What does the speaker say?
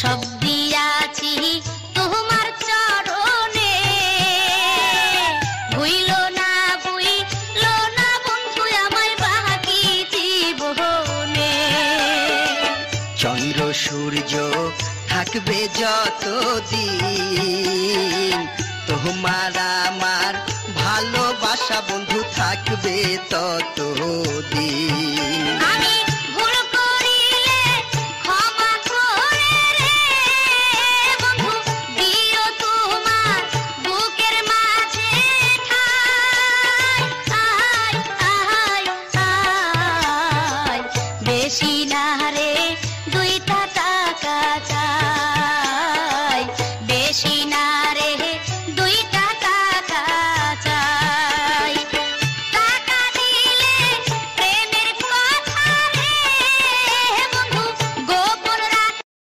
সব দিয়াছি তোমার চরণে, ভুইল না বন্ধু আমায় বাকি জীবনে। চন্দ্র সূর্য থাকবে যতদিন, তোমার আমার ভালোবাসা বন্ধু থাকবে ততদিন। আমি